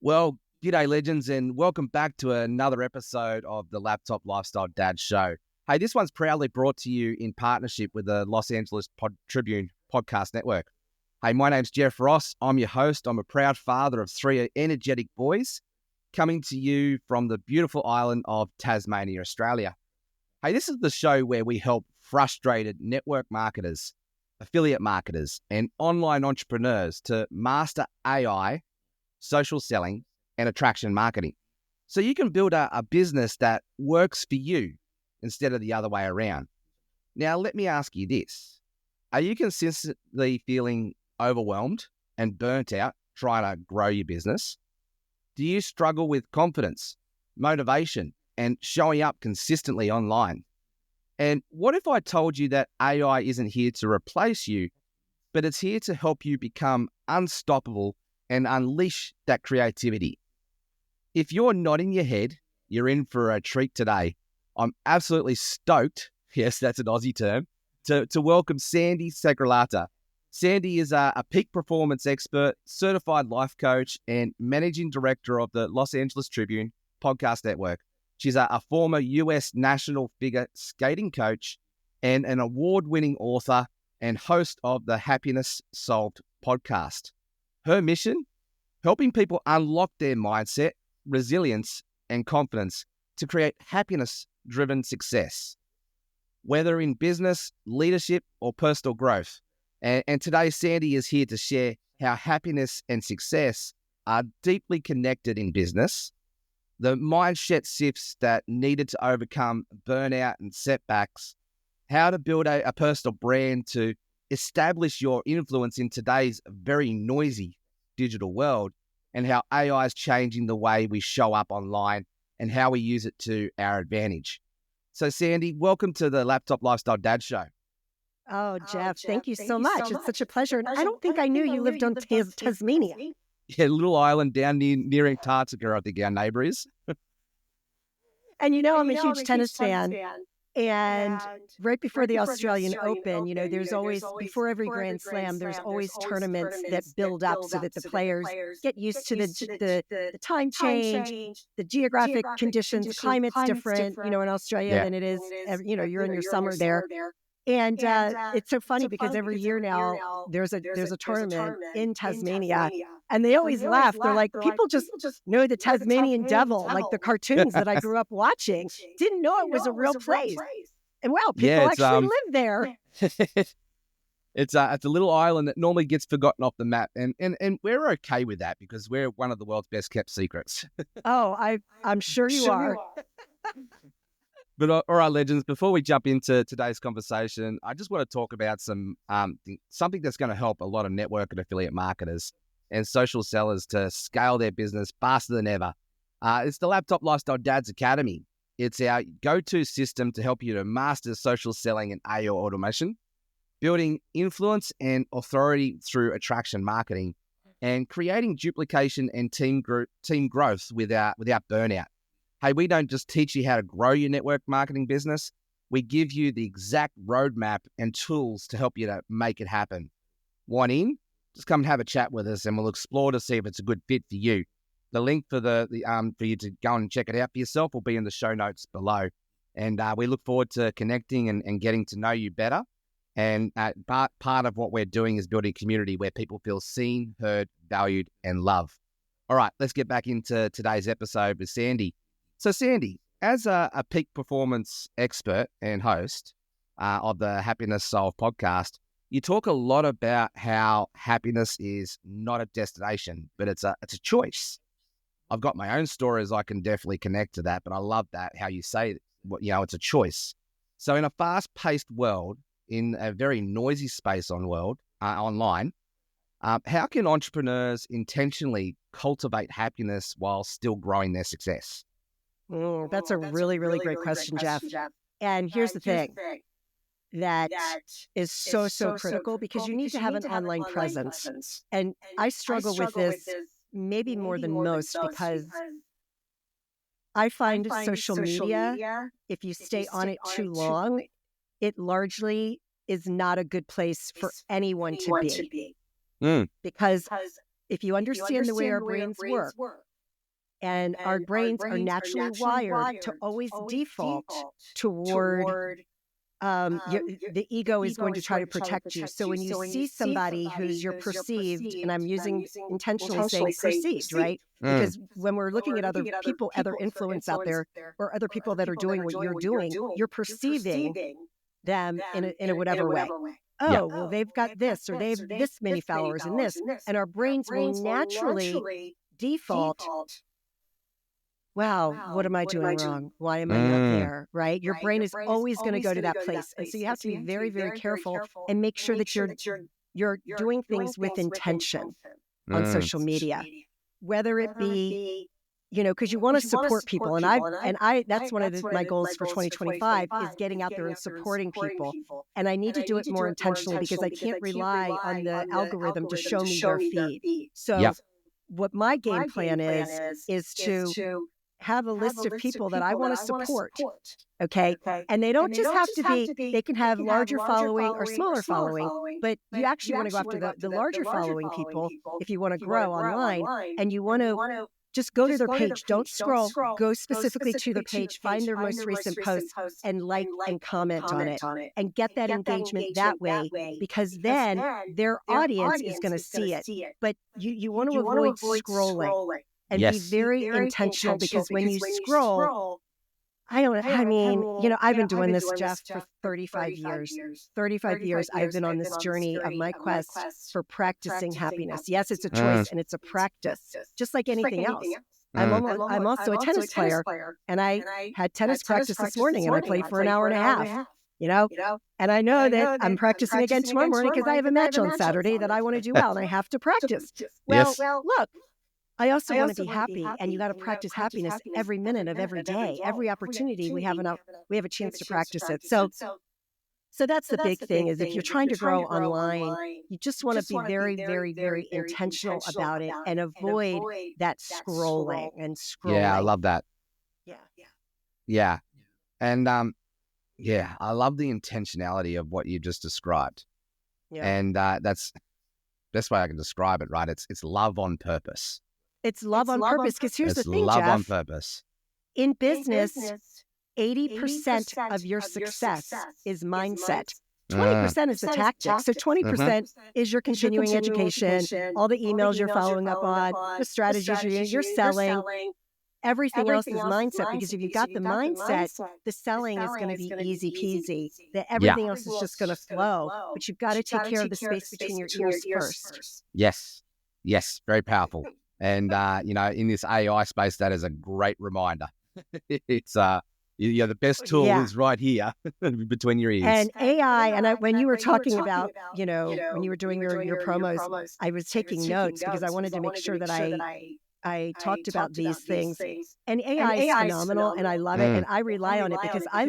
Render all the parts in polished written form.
Well, g'day legends, and welcome back to another episode of the Laptop Lifestyle Dad Show. Hey, this one's proudly brought to you in partnership with the Los Angeles Tribune Podcast Network. Hey, my name's Jeff Ross. I'm your host. I'm a proud father of three energetic boys, coming to you from the beautiful island of Tasmania, Australia. Hey, this is the show where we help frustrated network marketers, affiliate marketers, and online entrepreneurs to master AI, social selling, and attraction marketing, so you can build a business that works for you instead of the other way around. Now, let me ask you this. Are you consistently feeling overwhelmed and burnt out trying to grow your business? Do you struggle with confidence, motivation, and showing up consistently online? And what if I told you that AI isn't here to replace you, but it's here to help you become unstoppable and unleash that creativity? If you're nodding your head, you're in for a treat today. I'm absolutely stoked, yes, that's an Aussie term, to welcome Sandee Sgarlata. Sandee is a peak performance expert, certified life coach, and managing director of the Los Angeles Tribune Podcast Network. She's a former US national figure skating coach and an award-winning author and host of the Happiness Solved podcast. Her mission? Helping people unlock their mindset, resilience, and confidence to create happiness-driven success, whether in business, leadership, or personal growth. And today, Sandee is here to share how happiness and success are deeply connected in business, the mindset shifts that needed to overcome burnout and setbacks, how to build a personal brand to establish your influence in today's very noisy digital world, and how AI is changing the way we show up online and how we use it to our advantage. So, Sandee, welcome to the Laptop Lifestyle Dad Show. Oh, Jeff, thank you so much. It's such a pleasure. And I don't think I knew you lived on Tasmania. Yeah, little island down near Antarctica, I think our neighbour is. And I'm a huge tennis fan. And right before the Australian Open, there's always, before every Grand Slam, there's always tournaments that build up so that the players get used to the time change, the geographic conditions, the climate's different, in Australia than it is, you're in your summer there. And it's so funny because every year now there's a tournament in Tasmania, and they always laugh. They're like, people just know the Tasmanian devil, like the cartoons that I grew up watching. Didn't know it was a real place. And wow, people actually live there. It's a little island that normally gets forgotten off the map, and we're okay with that because we're one of the world's best kept secrets. Oh, I'm sure you are. But all right, legends, before we jump into today's conversation, I just want to talk about something that's going to help a lot of network and affiliate marketers and social sellers to scale their business faster than ever. It's the Laptop Lifestyle Dads Academy. It's our go-to system to help you to master social selling and AI automation, building influence and authority through attraction marketing, and creating duplication and team growth without burnout. Hey, we don't just teach you how to grow your network marketing business. We give you the exact roadmap and tools to help you to make it happen. Want in? Just come and have a chat with us, and we'll explore to see if it's a good fit for you. The link for for you to go and check it out for yourself will be in the show notes below. And we look forward to connecting and getting to know you better. And part of what we're doing is building a community where people feel seen, heard, valued, and loved. All right, let's get back into today's episode with Sandee. So, Sandee, as a peak performance expert and host of the Happiness Solved podcast, you talk a lot about how happiness is not a destination, but it's a choice. I've got my own stories. I can definitely connect to that, but I love that, how you say, it's a choice. So in a fast-paced world, in a very noisy space online, how can entrepreneurs intentionally cultivate happiness while still growing their success? That's a really, really great question, Jeff. And here's the thing that is so critical, because you need to have an online presence. And I struggle with this maybe more than most, because I find social media, if you stay on it too long, it largely is not a good place for anyone to be. Because if you understand the way our brains work, And our brains are naturally wired to always default toward the ego is going to try to protect you. So when you see somebody who's you're perceived, and I'm using intentionally saying perceived, right? Because when we're looking at other people, other influence out there, or other people that are doing what you're doing, you're perceiving them in a whatever way. Oh, well, they've got this, or they have this many followers and this. And our brains will naturally default, wow, what am I doing wrong? Why am I not there? Right? Your brain is always going to go to that place. And so you have to be very, very careful and make sure that you're doing things with intention on social media, whether it be, because you want to support people. And I that's one of my goals for 2025 is getting out there and supporting people. And I need to do it more intentionally because I can't rely on the algorithm to show me their feed. So what my game plan is to have a list of people that I want to support. Okay. And they don't just have to be, they can have larger following or smaller following, but you actually want to go after the larger following people if you want to grow online, and you want to just go to their page. Don't scroll. Go specifically to their page, find their most recent posts, and like and comment on it, and get that engagement that way, because then their audience is going to see it. But you want to avoid scrolling. And be very intentional, because when you scroll, I've been doing this, Jeff, for 35 years. 35 years I've been on this journey of my quest for practicing happiness. Yes, it's a choice and it's a practice, just like anything else. I'm also a tennis player, and I had tennis practice this morning, and I played for an hour and a half. And I know that I'm practicing again tomorrow morning because I have a match on Saturday that I want to do well, and I have to practice. Well, look, I also want to be happy, and you got to practice happiness every minute of every day, every opportunity we have a chance to practice it. So that's the big thing, is if you're trying to grow online, you just want to be very, very, very intentional about it and avoid that scrolling. Yeah, I love that. Yeah. And I love the intentionality of what you just described. Yeah. And that's the best way I can describe it, right? It's love on purpose. It's love on purpose, because here's the thing, Jeff. Love on purpose. In business, 80% of your success is mindset. 20% is the tactics. So 20% is your continuing education, all the emails you're following up on, the strategies you're selling. Everything else is mindset, because if you've got the mindset, the selling is going to be easy peasy. Everything else is just going to flow. But you've got to take care of the space between your ears first. Yes. Very powerful. And, in this AI space, that is a great reminder. It's, the best tool is right here between your ears. And AI, and when you were talking about, when you were doing your promos, I was taking notes because I wanted to make sure that I talked about these things. And AI is phenomenal, and I love it, and I rely on it because I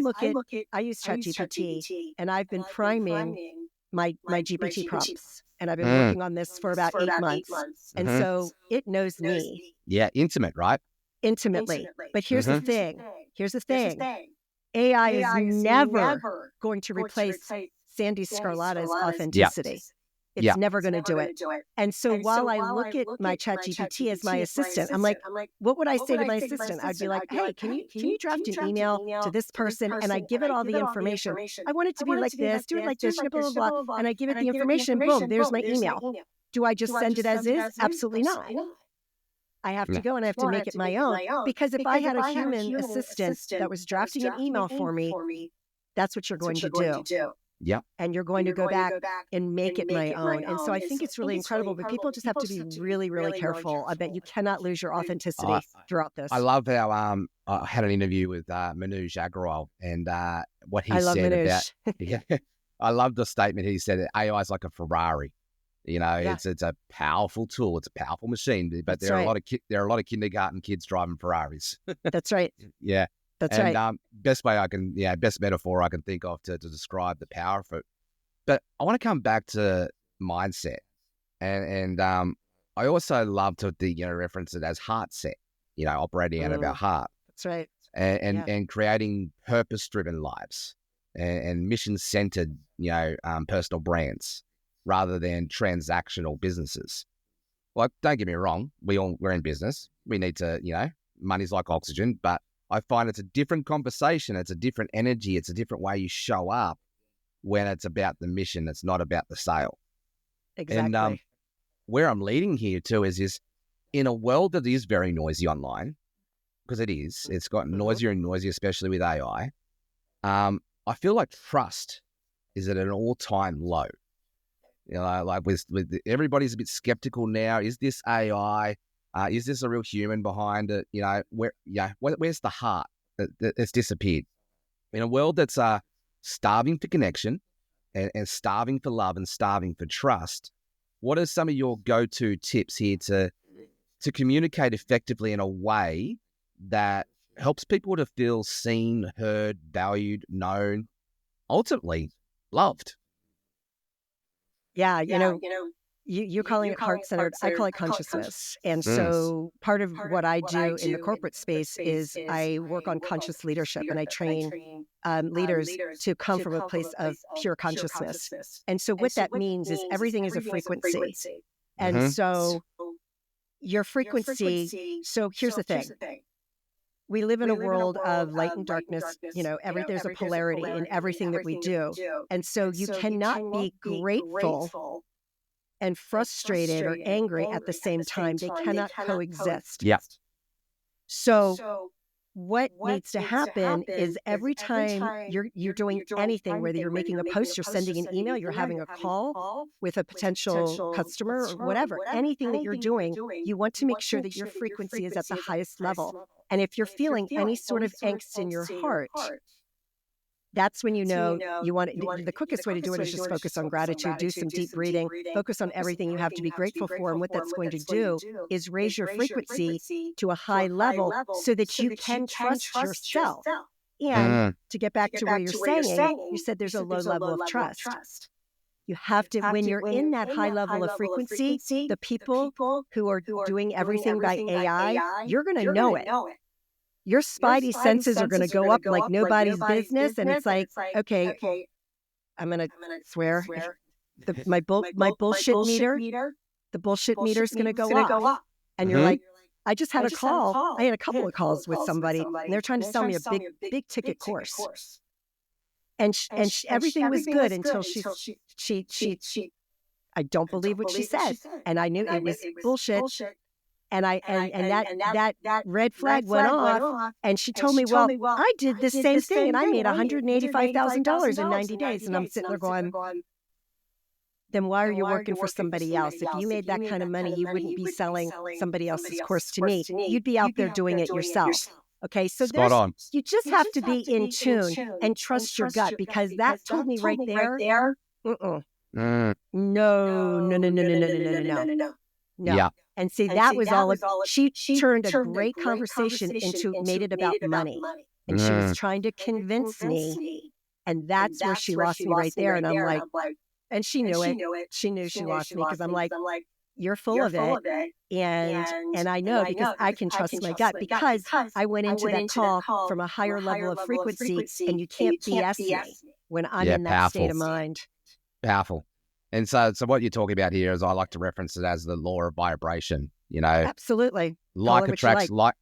use ChatGPT, and I've been priming my GPT prompts. And I've been working on this for about 8 months. And so it knows me. Yeah, intimate, right? Intimately. But here's the thing. AI is never going to replace Sandee Sgarlata's authenticity. It's never going to do it. And so while I look at my ChatGPT as my assistant, I'm like, what would I say to my assistant? I'd be like, hey, can you draft an email to this person? And I give it all the information. I want it to be like this, do it like this, blah, blah, blah. And I give it the information, boom, there's my email. Do I just send it as is? Absolutely not. I have to go and I have to make it my own. Because if I had a human assistant that was drafting an email for me, that's what you're going to do. Yeah. And you're going to go back and make it my own. And so I think it's really incredible, but people just have to be really, really careful. I bet you cannot lose your authenticity throughout this. I love how I had an interview with Manoj Agrawal, and what he said about, I love the statement he said that AI is like a Ferrari. It's a powerful tool. It's a powerful machine, but there are a lot of kindergarten kids driving Ferraris. That's right. Yeah. That's right. Best metaphor I can think of to describe the power of it. But I want to come back to mindset, and I also love to reference it as heart set. Operating out of our heart. That's right. And creating purpose-driven lives and mission-centered, personal brands rather than transactional businesses. Like, don't get me wrong, we're in business. We need to, money's like oxygen, but I find it's a different conversation. It's a different energy. It's a different way you show up when it's about the mission. It's not about the sale. Exactly. And where I'm leading here too is in a world that is very noisy online, because it's gotten noisier and noisier, especially with AI. I feel like trust is at an all-time low. Like with everybody's a bit skeptical now. Is this AI? Is this a real human behind it? Where's the heart that's disappeared? In a world that's starving for connection and starving for love and starving for trust, what are some of your go-to tips here to communicate effectively in a way that helps people to feel seen, heard, valued, known, ultimately loved? Yeah, you're calling it heart-centered. I call it consciousness. And so part of what I do in the corporate space is I work on conscious leadership, and I train leaders to come from a place of pure consciousness. And so what that means is everything is a frequency. And so your frequency, so here's the thing. We live in a world of light and darkness. There's a polarity in everything that we do. And so you cannot be grateful and frustrated or angry at the same time. They cannot coexist. Yeah. So what needs to happen is every time you're doing anything, whether you're making a post, you're sending an email, you're having a call with a potential customer or whatever, anything that you're doing, you want to make sure that your frequency is at the highest level. And if you're feeling any sort of angst in your heart, that's when you want the quickest way to do it is just focus on gratitude, do some deep breathing, focus on everything you have to be grateful for. And what that's going to do is raise your frequency to a high level so that you can trust yourself. And to get back to where you're saying, you said there's a low level of trust. You have to, when you're in that high level of frequency, the people who are doing everything by AI, you're going to know it. Your spidey senses are going to go up like nobody's business. And it's like, okay, I'm going to swear. My bullshit meter, the bullshit meter is going to go up. And you're like, I just had a call. I had a couple of calls with somebody, and they're trying to sell me a big ticket course. And everything was good until she I don't believe what she said. And I knew it was bullshit. And that red flag went off, and she told me, well, I did the same thing, and I made $185,000 in 90 days. And I'm sitting there going, then why are you working for somebody else? If you made that kind of money, you wouldn't be selling somebody else's course to me. You'd be out there doing it yourself. Okay, so you just have to be in tune and trust your gut, because that told me right there, no. Yeah. And see, that was all. She turned a great conversation made it about money. And she was trying to convince me. And that's where she lost me right there. And I'm like, and she knew it. She knew she lost me, because I'm like, you're full of it. And I know, because I can trust my gut, because I went into that call from a higher level of frequency, and you can't BS me when I'm in that state of mind. Powerful. And so what you're talking about here is, I like to reference it as the law of vibration. Absolutely. Like attracts like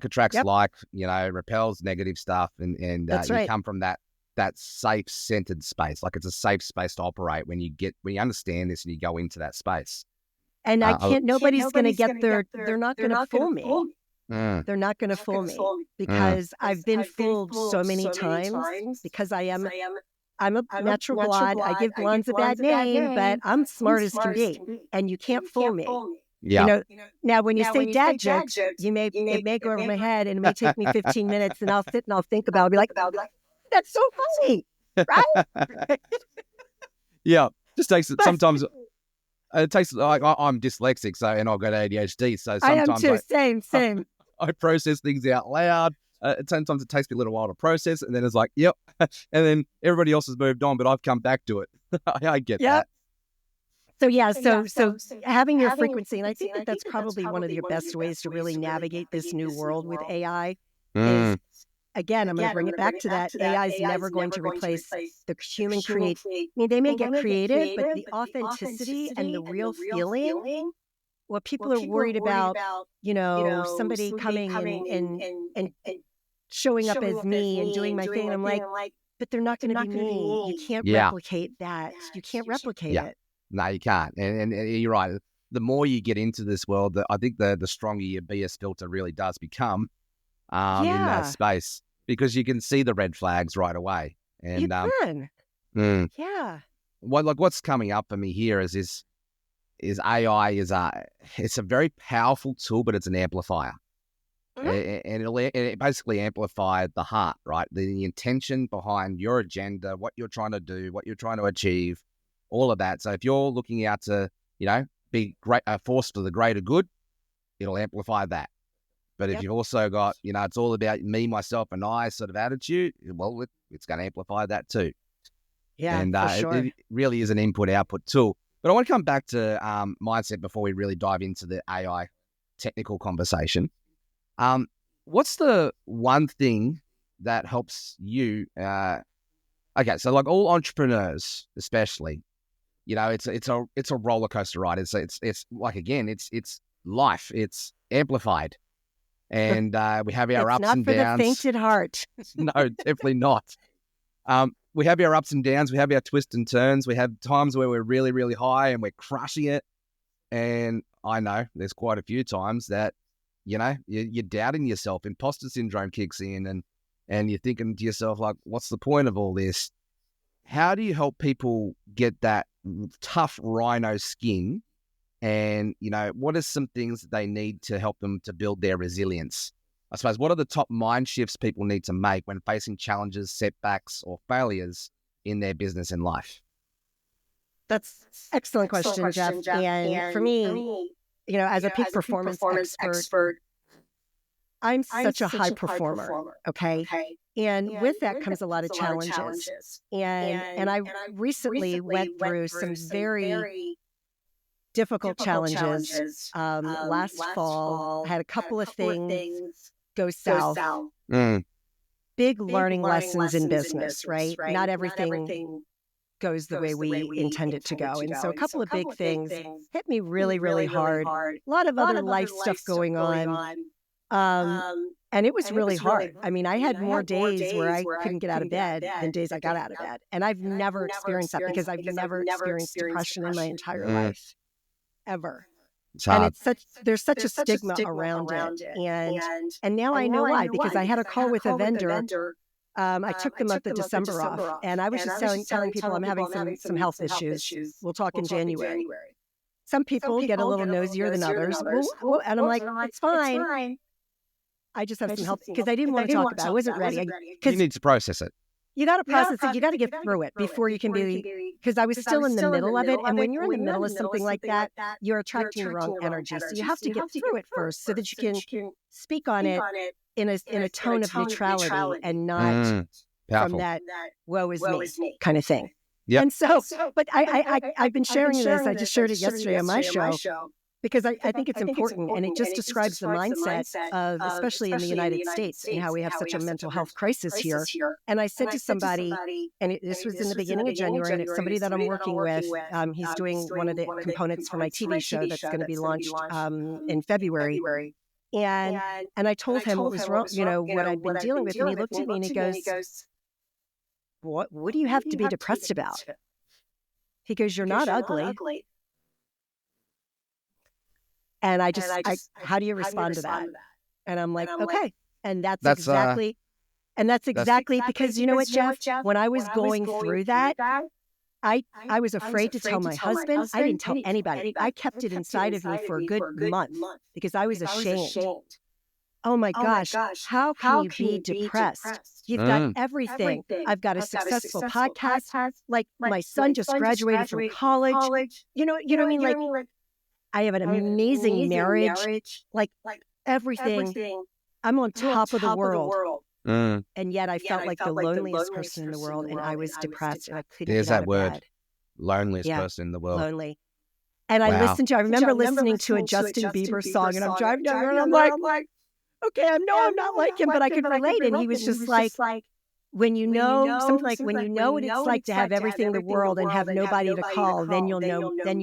attracts like, repels negative stuff, and you come from that safe centered space. Like, it's a safe space to operate when you understand this and you go into that space. And nobody's going to get there. They're not going to fool me. They're not going to fool me, because I've been fooled so many times, because I'm a natural blonde. I give blondes a bad name, but I'm smart as can be, and you can't fool me. Yeah. Now when you say dad jokes, it may go over my head, and it may take me 15 minutes, and I'll sit and I'll think about it. I'll be like, that's so funny, right? Yeah. Just takes it sometimes. It takes, like, I'm dyslexic, and I've got ADHD, so sometimes I am too. Same. I process things out loud. Sometimes it takes me a little while to process, and then it's like, yep. And then everybody else has moved on, but I've come back to it. I get that. So having your frequency, and I think that's probably one of your best ways to really navigate this new world with AI is, again, I'm going to bring it back to that. AI is never going to replace the human create. I mean, they may get creative, but the authenticity and the real feeling well, people are worried about, somebody coming and showing up as me and doing my thing. And I'm like, but they're not going to be me. You can't replicate that. You can't replicate it. No, you can't. And you're right. The more you get into this world, I think the stronger your BS filter really does become in that space, because you can see the red flags right away. And you can. Yeah. What's coming up for me here is AI it's a very powerful tool, but it's an amplifier. And it basically amplified the heart, right? The intention behind your agenda, what you're trying to do, what you're trying to achieve, all of that. So if you're looking out to, be a force for the greater good, it'll amplify that. But if you've also got, it's all about me, myself, and I sort of attitude, well, it's going to amplify that too. Yeah, and for sure. it really is an input-output tool. But I want to come back to mindset before we really dive into the AI technical conversation. What's the one thing that helps you? Okay, so like all entrepreneurs, especially, it's a roller coaster ride. It's like, again, it's life. It's amplified, and we have our ups and downs. It's not for the fainted heart. No, definitely not. We have our ups and downs. We have our twists and turns. We have times where we're really, really high and we're crushing it. And I know there's quite a few times that, you're doubting yourself. Imposter syndrome kicks in and you're thinking to yourself, like, what's the point of all this? How do you help people get that tough rhino skin? And, what are some things that they need to help them to build their resilience? I suppose, what are the top mind shifts people need to make when facing challenges, setbacks, or failures in their business and life? That's an excellent question, Jeff. And for me, as a peak performance expert, I'm such a high performer, okay? And with that comes a lot of challenges. And I recently went through some very difficult challenges. Last fall, I had a couple of things go south. Big learning lessons in business, right? Not everything goes the way we intend it to go. And so a couple of big things hit me really, really hard. A lot of other life stuff going on. And it was really hard. I mean, I had more days where I couldn't get out of bed than days I got out of bed. And I've never experienced that because I've never experienced depression in my entire life, ever. And there's such a stigma around it. And now I know why, because I had a call with a vendor. I took the month of December off, and I was just telling people I'm having some health issues. We'll talk in January. Some people get a little nosier than others. And I'm like, it's fine. I just have some health, because I didn't want to talk about it. I wasn't ready. You need to process it. You got to process it. You got to get through it before you can be, because I was still in the middle of it. And when you're in the middle of something like that, you're attracting the wrong energy. So you have to get through it first so that you can speak on it in a tone of neutrality and not from that woe is me kind of thing. Yep. And so, but I've been sharing this. I just shared it yesterday on my show, because I think it's important, and it just describes the mindset of, especially in the United States, and how we have such a mental health crisis here. And I said to somebody, and this was in the beginning of January, and it's somebody that I'm working with. He's doing one of the components for my TV show that's going to be launched in February. And I told him what was wrong, what I'd been dealing with, and he looked at me and he goes, "What do you have to be depressed about?" He goes, "You're not ugly." And I how do you respond to that? And I'm like, okay. And that's exactly because you know what, Jeff? When I was going through that, I was afraid to tell my husband. I didn't tell anybody. I kept it inside of me for a good month because I was ashamed. Oh my gosh, how can you be depressed? You've got everything. I've got a successful podcast. Like, my son just graduated from college. You know what I mean? Like, I have an amazing marriage, like everything. I'm on top of the world. And yet I felt like the loneliest person in the world, and I was depressed, and I couldn't get out of bed. Loneliest person in the world. Lonely. And I remember listening to a Justin Bieber song, and I'm driving down there, and I'm like, okay, I'm not like him, but I could relate. And he was just like, when you know what it's like to have everything in the world and have nobody to call, then you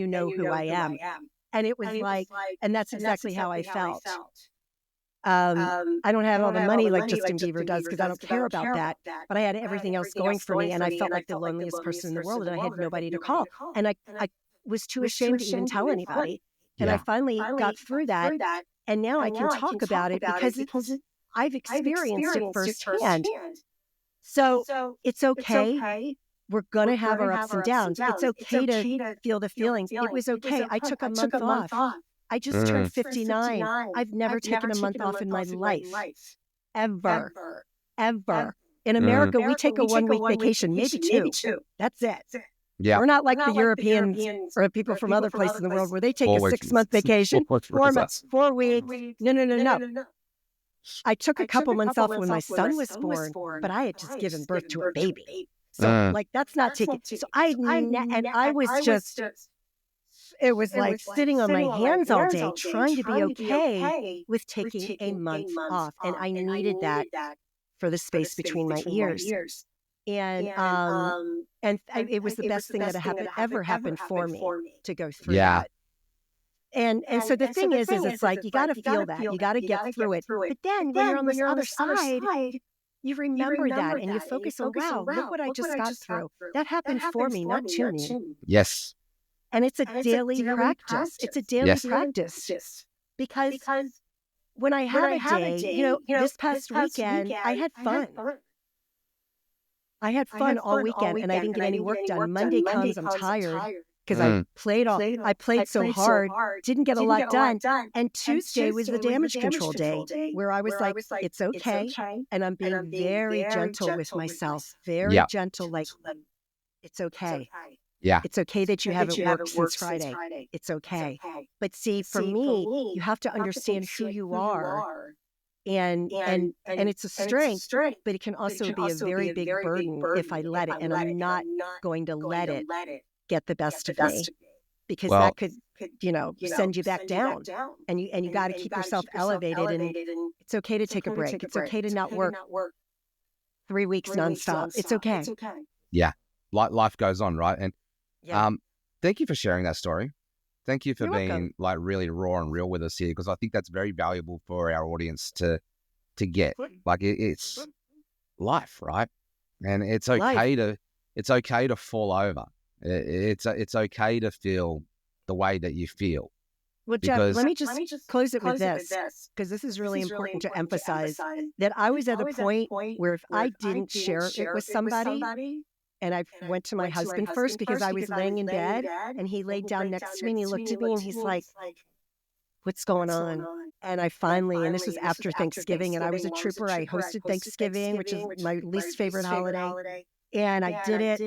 know who I am. And it was like, and that's exactly how I felt. I don't have all the money like Justin Bieber does because I don't care about that. But I had everything else going for me, and I felt like the loneliest person in the world, and I had nobody to call. And I was too ashamed to even tell anybody. And I finally got through that. And now I can talk about it because I've experienced it firsthand. So it's okay. We're going to have our ups and downs. It's okay to feel the feelings. It was okay. I took a month off. I just turned 59. I've never taken a month off in my life. Ever. In America, we take a 1-week vacation, maybe two. That's it. Yeah. We're not like the Europeans or people from other places in the world where they take a 6-month vacation. 4 months, 4 weeks. No. I took a couple months off when my son was born, but I had just given birth to a baby. So that's not taking. So I was just, it was like sitting on my hands all day trying to be okay with taking a month off. And I needed that for the space between my ears. And it was the best thing that ever happened for me to go through that. And so the thing is it's like, you got to feel that. You got to get through it. But then when you're on this other side, you remember that and you focus on, wow, look what I just got through. That happened for me, not to me. Yes. And it's a daily practice. It's a daily practice. Because when I have a day, this past weekend, I had fun. I had fun all weekend and I didn't get any work done. Monday comes, I'm tired because I played so hard, didn't get a lot done. And Tuesday was the damage control day where I was like, it's okay. And I'm being very gentle with myself, very gentle, like, it's okay. Yeah. It's okay that you haven't worked since Friday. It's okay. But see, for me, you have to understand who you are. And it's a strength, but it can also be a very big burden if I let it. And I'm not going to let it get the best of me, because that could send you back down. And you got to keep yourself elevated. And it's okay to take a break. It's okay to not work 3 weeks nonstop. It's okay. Yeah. Life goes on, right? And thank you for sharing that story. Thank you for You're being welcome. like really raw and real with us here, because I think that's very valuable for our audience to get. Like it's life, right? And it's okay to fall over. It's okay to feel the way that you feel. Well, Jeff, let me just close it with this, because this is really important to emphasize that I was at a point where if I didn't share it with somebody, and I went to my husband first because I was laying in bed and he laid down next to me and he looked at me and he's like, what's going on? And I finally, and this was after Thanksgiving, and I was a trooper. I hosted Thanksgiving, which is my least favorite holiday. And I did it.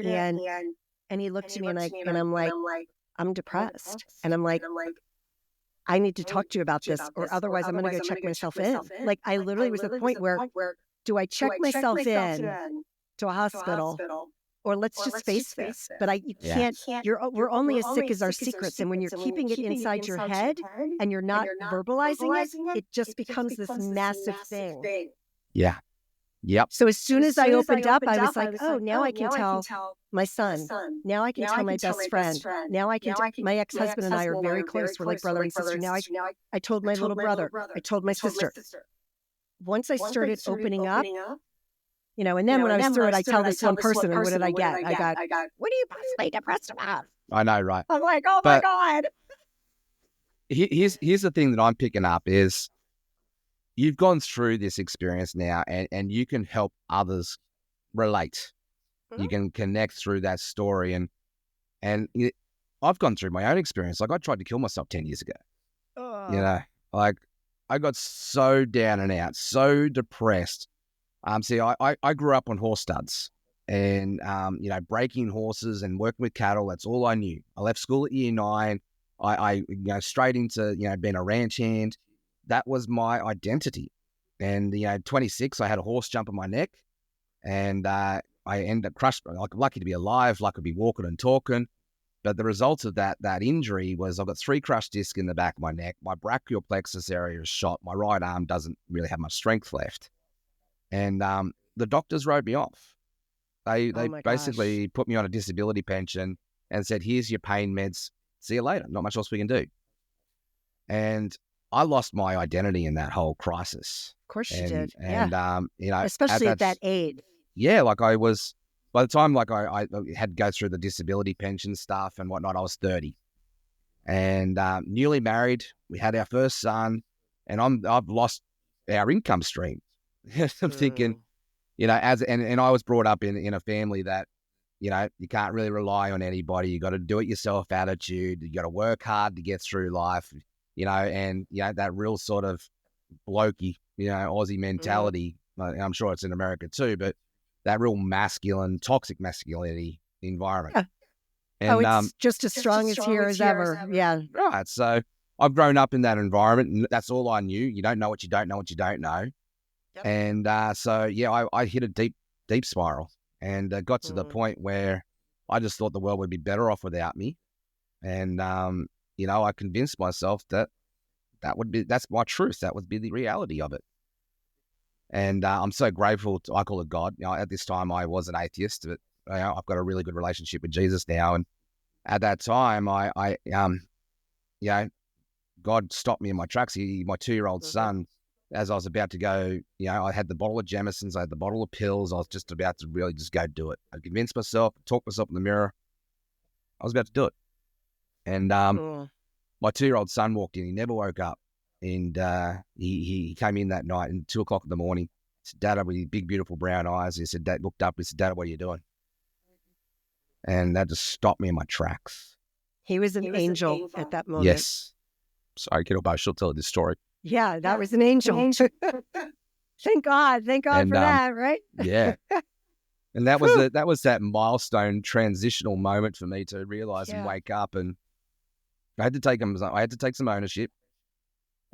And he looked at me and I'm like, I'm depressed. And I'm like, I need to talk to you about this, or otherwise I'm going to go check myself in. Like, I literally was at the point where, do I check myself in to a hospital? Or let's just face this. But you can't, we're only as sick as our secrets. And when you're keeping it inside your head and you're not verbalizing it, it just becomes this massive thing. Yeah. Yep. So as soon as I opened up, I was like, oh, now I can tell my son. Now I can tell my best friend. Now I can, my ex-husband and I are very close. We're like brother and sister. Now I told my little brother. I told my sister. Once I started opening up, and then when I was through it, I tell this one person, and what did I get? I got, what are you possibly depressed about? I know, right? I'm like, oh my God. Here's the thing that I'm picking up is you've gone through this experience now, and you can help others relate. You can connect through that story. And I've gone through my own experience. Like, I tried to kill myself 10 years ago. Like, I got so down and out, so depressed. See, I grew up on horse studs and, breaking horses and working with cattle. That's all I knew. I left school at year 9. I straight into, being a ranch hand. That was my identity. And, 26, I had a horse jump on my neck and I ended up crushed. Like, lucky to be alive, lucky to be walking and talking. But the result of that injury was I've got 3 crushed discs in the back of my neck. My brachial plexus area is shot. My right arm doesn't really have much strength left. And the doctors wrote me off. They basically put me on a disability pension and said, here's your pain meds. See you later. Not much else we can do. And I lost my identity in that whole crisis. Of course you And, did. and, Yeah. you know, Especially at that age. Yeah. Like I was, by the time like I had to go through the disability pension stuff and whatnot, I was 30 and newly married. We had our first son and I've lost our income stream. I'm thinking, you know, and I was brought up in a family that, you know, you can't really rely on anybody. You got to do it yourself attitude. You got to work hard to get through life, you know, and, you know, that real sort of blokey, you know, Aussie mentality. I'm sure it's in America too, but that real masculine, toxic masculinity environment. Yeah. And it's just as strong as here as ever. Yeah. Right. So I've grown up in that environment and that's all I knew. You don't know what you don't know what you don't know. Yep. And so, yeah, I hit a deep spiral and got to the point where I just thought the world would be better off without me. And, you know, I convinced myself that that's my truth. That would be the reality of it. And I'm so grateful I call it God. You know, at this time I was an atheist, but you know, I've got a really good relationship with Jesus now. And at that time, you know, God stopped me in my tracks. My 2-year-old son, as I was about to go, you know, I had the bottle of Jamison's, I had the bottle of pills. I was just about to really just go do it. I convinced myself, talked myself in the mirror. I was about to do it. And my 2-year-old son walked in. He never woke up. And he came in that night at 2:00 in the morning. He said, Dad, with his big, beautiful brown eyes. He said, Dad, looked up. He said, Dad, what are you doing? And that just stopped me in my tracks. He was an angel at that moment. Yes. Sorry, kiddo, but I should tell you this story. Yeah, that was an angel. Thank God. Thank God for that, right? Yeah. And that was that milestone transitional moment for me to realize and wake up. And I had to take some ownership.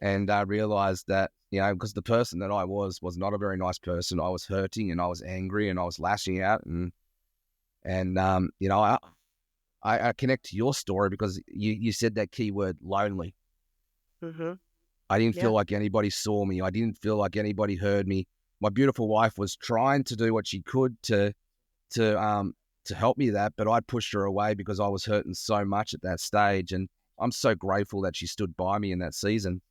And I realized that, you know, because the person that I was not a very nice person. I was hurting and I was angry and I was lashing out. And you know, I connect to your story because you said that key word, lonely. I didn't feel like anybody saw me. I didn't feel like anybody heard me. My beautiful wife was trying to do what she could to help me that, but I pushed her away because I was hurting so much at that stage. And I'm so grateful that she stood by me in that season.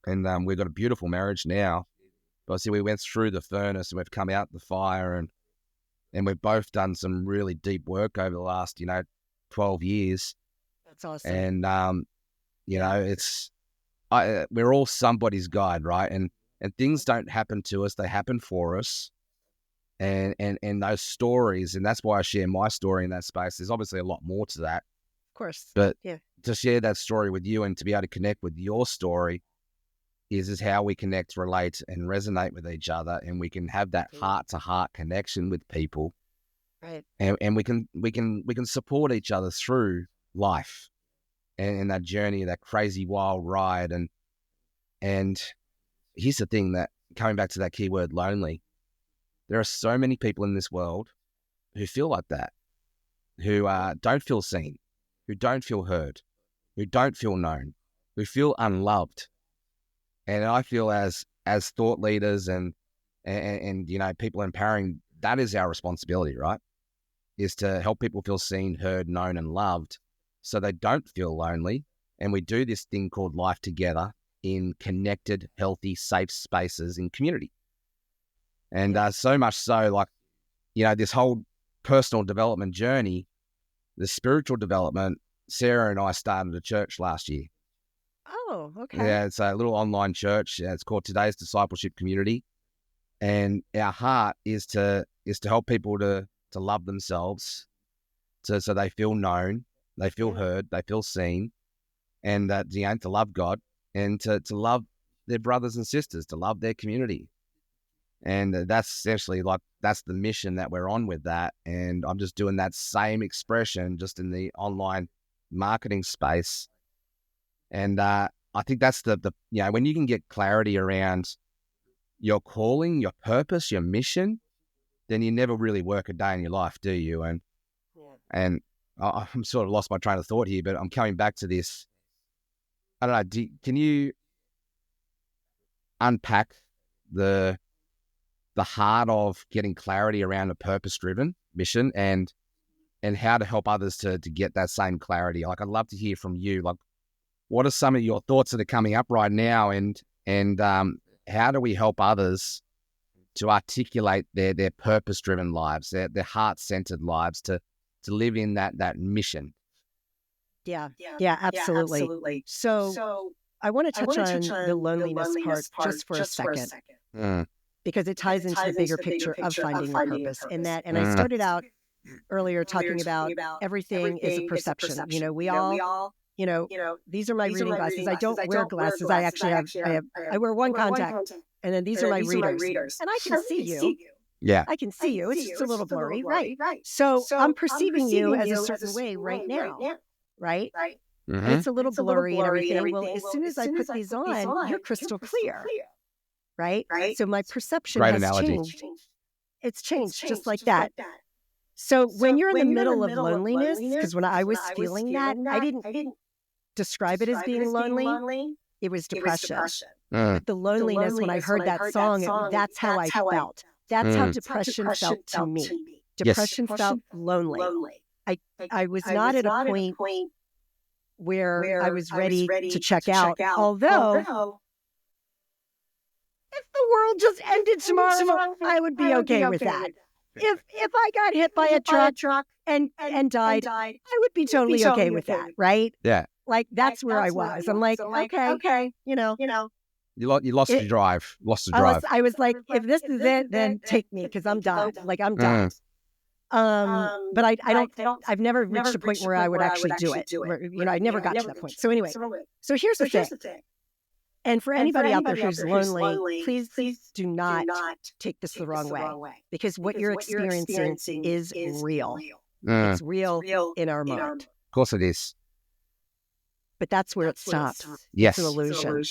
And we've got a beautiful marriage now. But see, we went through the furnace and we've come out the fire, and we've both done some really deep work over the last, you know, 12 years. That's awesome. And you know, we're all somebody's guide, right? And things don't happen to us; they happen for us. And those stories, and that's why I share my story in that space. There's obviously a lot more to that, of course. But to share that story with you and to be able to connect with your story is how we connect, relate, and resonate with each other, and we can have that heart-to-heart connection with people, right? And we can support each other through life and that journey, that crazy wild ride. And here's the thing, that coming back to that keyword, lonely, there are so many people in this world who feel like that, who don't feel seen, who don't feel heard, who don't feel known, who feel unloved. And I feel as thought leaders and you know, people empowering, that is our responsibility, right? Is to help people feel seen, heard, known, and loved, so they don't feel lonely. And we do this thing called life together in connected, healthy, safe spaces in community. And so much so, like, you know, this whole personal development journey, the spiritual development, Sarah and I started a church last year. Oh, okay. Yeah, it's a little online church. It's called Today's Discipleship Community. And our heart is to help people to love themselves, so they feel known, they feel heard, they feel seen, and that, you know, to love God and to love their brothers and sisters, to love their community. And that's essentially, like, that's the mission that we're on with that. And I'm just doing that same expression just in the online marketing space. And I think that's the you know, when you can get clarity around your calling, your purpose, your mission, then you never really work a day in your life, do you? And I'm sort of lost my train of thought here, but I'm coming back to this. I don't know. Can you unpack the heart of getting clarity around a purpose-driven mission and how to help others to get that same clarity? Like, I'd love to hear from you. Like, what are some of your thoughts that are coming up right now, and how do we help others to articulate their purpose-driven lives, their heart-centered lives, to live in that mission? Yeah, absolutely. So I want to touch on the loneliness part just for a second, because it ties into the bigger picture of finding your purpose. And I started out earlier talking about everything is a perception. We all, these are my reading glasses. I don't wear glasses. I wear one contact, and then these are my readers. And I can see you. Yeah. I can see you. It's just a little blurry, right? So I'm perceiving you as a certain way right now, right? Mm-hmm. And it's a little blurry and everything. Well, as soon as I put these on, you're crystal clear, right? So my perception Great has analogy. changed. It's changed just like that. So when you're in the middle of loneliness, because when I was feeling that, I didn't describe it as being lonely. It was depression. But the loneliness, when I heard that song, that's how I felt. That's how depression felt to me. Depression felt lonely. I was not at a point where I was ready to check out. Although, if the world just ended tomorrow, I would be okay with that. If I got hit by a truck and died, I would be totally okay with that, right? Yeah. Like, that's where I was. I'm like, okay, You lost your drive. I was like, if this is it, then take me, because I'm done. Like, I'm done. But I've never reached a point where I would actually do it. I never got to that point. So anyway, so here's the thing. And for anybody out there who's lonely, please do not take this the wrong way, because what you're experiencing is real. It's real in our mind. Of course it is. But that's where it stops. Yes. It's an illusion.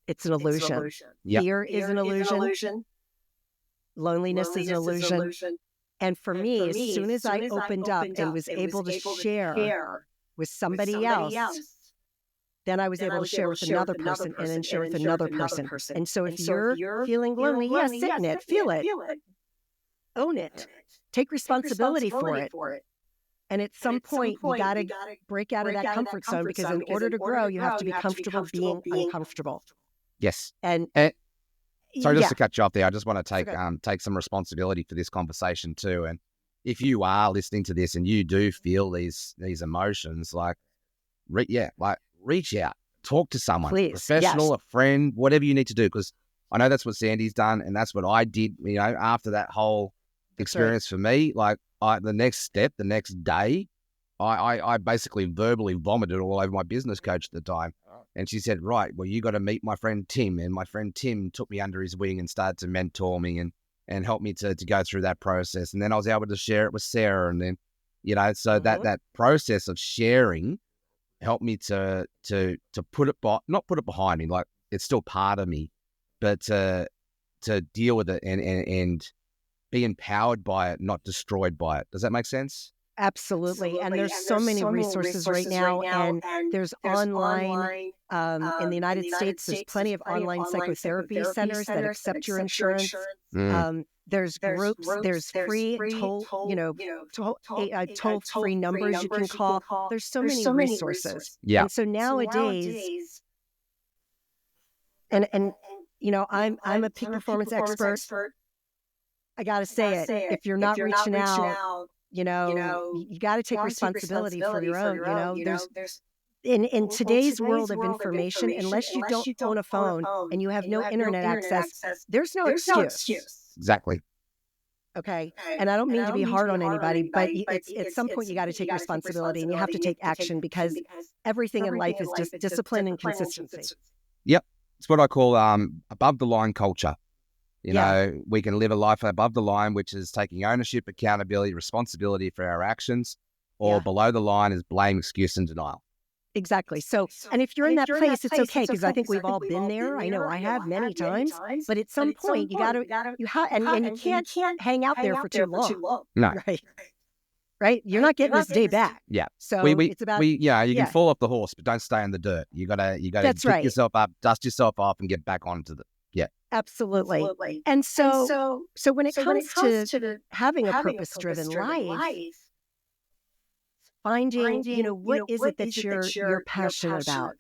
It's an illusion. Yep. Fear is an illusion. Loneliness is an illusion. And for me, as soon as I opened up and was able to share with somebody else, then I was able to share with another person, and then share with another person. And so if you're feeling lonely, sit in it, feel it, own it, take responsibility for it. And at some point, you got to break out of that comfort zone, because in order to grow, you have to be comfortable being uncomfortable. Yes. And sorry, just to cut you off there, I just want to take some responsibility for this conversation too. And if you are listening to this and you do feel these emotions, reach out, talk to someone, please, professional, a friend, whatever you need to do. Because I know that's what Sandee's done, and that's what I did. After that whole experience for me, the next step, the next day, I basically verbally vomited all over my business coach at the time. And she said, right, well, you got to meet my friend Tim. And my friend Tim took me under his wing and started to mentor me and help me to go through that process. And then I was able to share it with Sarah. And then, so that process of sharing helped me to put it, not put it behind me, like it's still part of me, but to deal with it and be empowered by it, not destroyed by it. Does that make sense? Absolutely. And there's so many resources right now, and there's online, in the United States, there's plenty of online psychotherapy centers that accept your insurance. There's groups, there's free toll-free numbers you can call. There's so many resources. Yeah. And so nowadays, and I'm a peak performance expert. I got to say it. If you're not reaching out, you got to take responsibility for your own. There's in today's world of information, unless you don't own a phone and you have no internet access, there's no excuse. Exactly. Okay. And I don't mean to be hard on anybody, but at some point you got to take responsibility, and you have to take action, because everything in life is just discipline and consistency. Yep. It's what I call above the line culture. We can live a life above the line, which is taking ownership, accountability, responsibility for our actions, or below the line is blame, excuse, and denial. Exactly. So, and if you're in that place, it's okay, because I think we've all been there. I know I have many times, but at some point you can't hang out there for too long. No. Right? You're not getting this day back. Yeah. So it's about you can fall off the horse, but don't stay in the dirt. You gotta pick yourself up, dust yourself off, and get back onto the Absolutely. And so when it comes to having a purpose-driven life, finding, what is it that you're passionate about?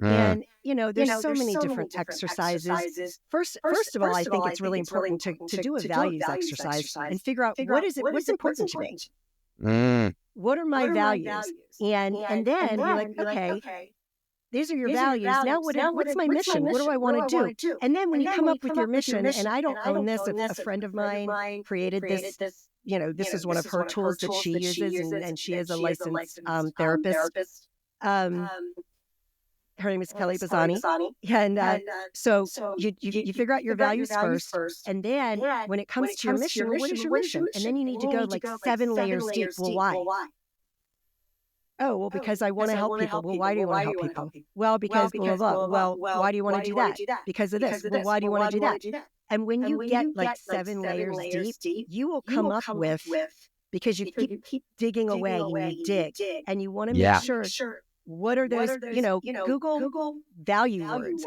And, there's so many different exercises. First of all, I think it's really important to do a values exercise and figure out what's important to me. What are my values? And then you're like, okay, these are your values. Now what's my mission? What do I want to do? And then when you come up with your mission, and I don't own this, a friend of mine created this, this is one of her tools that she uses, and she is a licensed therapist. Her name is Kelly Bazzani. And so you figure out your values first. And then when it comes to your mission, what is your mission? And then you need to go like 7 layers deep. Well, why? Oh, well, because I want to help people. Well, why do you want to help people? Well, because blah, blah, blah. Well, why do you want to do that? Because of this. Well, why do you want to do that? And when you get like 7 layers deep, you will come up with, because you keep digging away and you dig, and you want to make sure, what are those, Google value words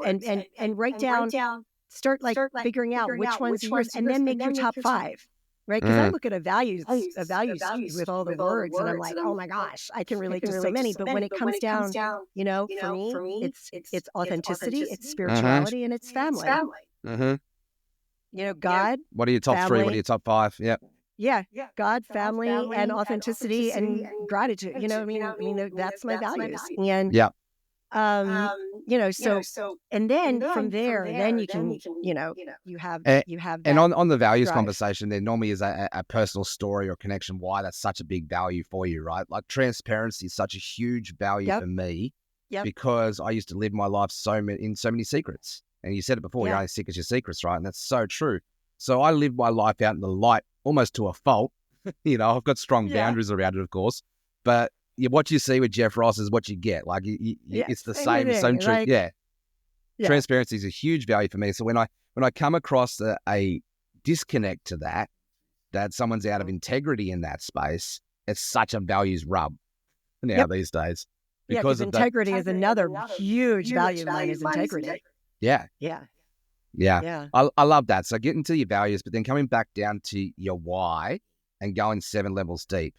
and write down, start figuring out which ones are yours, and then make your top 5. Right? Because I look at a values with all the words, and I'm like, oh my gosh, I can relate to so many. But when it comes down, for me, it's authenticity, it's spirituality, and it's family. God. What are your top 3? What are your top 5? Yeah, God, family, and authenticity, and gratitude. That's my values. And so and then from there, then you can, you have that. And on the values conversation, there normally is a personal story or connection why that's such a big value for you, right? Like transparency is such a huge value for me because I used to live my life in so many secrets. And you said it before, you're only sick as your secrets, right? And that's so true. So I live my life out in the light almost to a fault. I've got strong boundaries around it, of course, but what you see with Jeff Ross is what you get. Like it's the same truth. Transparency is a huge value for me. So when I come across a disconnect to that someone's out of integrity in that space, it's such a values rub now these days. Because integrity is another huge value of mine, is integrity. Yeah. I love that. So getting to your values, but then coming back down to your why and going 7 levels deep.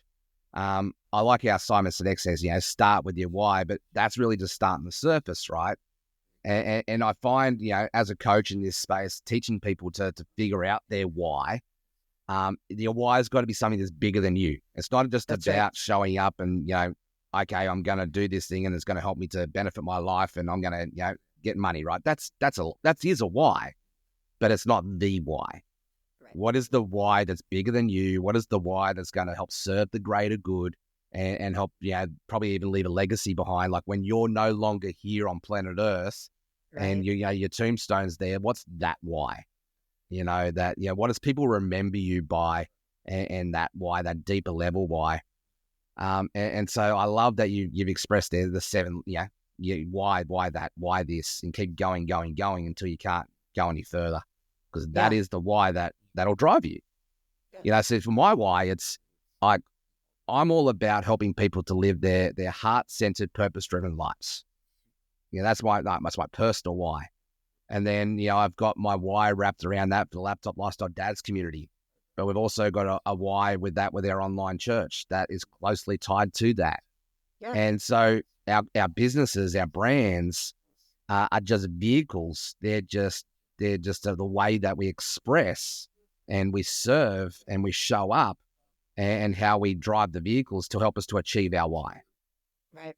I like how Simon Sinek says, start with your why, but that's really just starting the surface, right? And I find, as a coach in this space, teaching people to figure out their why. Your why has got to be something that's bigger than you. It's not just about showing up and, okay, I'm going to do this thing and it's going to help me to benefit my life and I'm going to, get money, right? That is a why, but it's not the why. Right. What is the why that's bigger than you? What is the why that's going to help serve the greater good and help, probably even leave a legacy behind? Like when you're no longer here on planet Earth and your tombstone's there, what's that why? What does people remember you by and that why, that deeper level why? And so I love that you've expressed there the 7, why that, why this, and keep going until you can't go any further, because that is the why that'll drive you. So for my why, it's like I'm all about helping people to live their heart-centered, purpose-driven lives. That's my personal why. And then I've got my why wrapped around that for the Laptop Lifestyle Dads community, but we've also got a why with our online church that is closely tied to that. And so our businesses, our brands are just vehicles. They're just the way that we express and we serve and we show up and how we drive the vehicles to help us to achieve our why. Right.